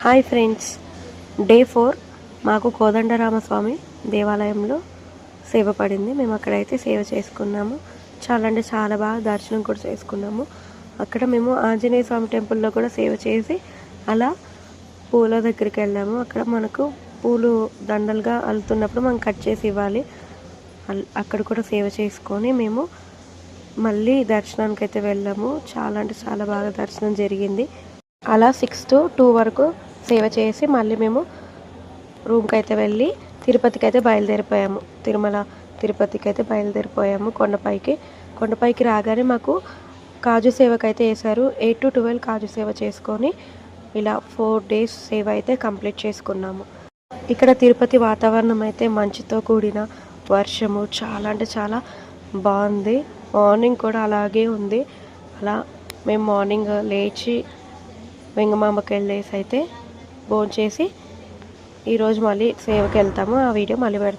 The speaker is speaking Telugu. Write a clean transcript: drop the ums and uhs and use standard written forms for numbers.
హాయ్ ఫ్రెండ్స్, డే 4 మాకు కోదండరామస్వామి దేవాలయంలో సేవ పడింది. మేము అక్కడైతే సేవ చేసుకున్నాము. చాలా అంటే చాలా బాగా దర్శనం కూడా చేసుకున్నాము. అక్కడ మేము ఆంజనేయ స్వామి టెంపుల్లో కూడా సేవ చేసి అలా పూల దగ్గరికి వెళ్ళాము. అక్కడ మనకు పూలు దండలుగా అల్లుతున్నప్పుడు మనం కట్ చేసి ఇవ్వాలి. అక్కడ కూడా సేవ చేసుకొని మేము మళ్ళీ దర్శనానికి అయితే వెళ్ళాము. చాలా అంటే చాలా బాగా దర్శనం జరిగింది. అలా 6 to 2 వరకు సేవ చేసి మళ్ళీ మేము రూమ్కి అయితే వెళ్ళి తిరుపతికి అయితే బయలుదేరిపోయాము. తిరుపతికి అయితే బయలుదేరిపోయాము. కొండపైకి రాగానే మాకు కాజు సేవకైతే వేశారు. 8 to 12 కాజు సేవ చేసుకొని ఇలా 4 days సేవ అయితే కంప్లీట్ చేసుకున్నాము. ఇక్కడ తిరుపతి వాతావరణం అయితే మంచుతో కూడిన వర్షము చాలా అంటే చాలా బాగుంది. మార్నింగ్ కూడా అలాగే ఉంది. అలా మేము మార్నింగ్ లేచి వెంగమాంబకి వెళ్ళేసి అయితే భోంచేసి ఈరోజు మళ్ళీ సేవకి వెళ్తాము. ఆ వీడియో మళ్ళీ పెడతాము.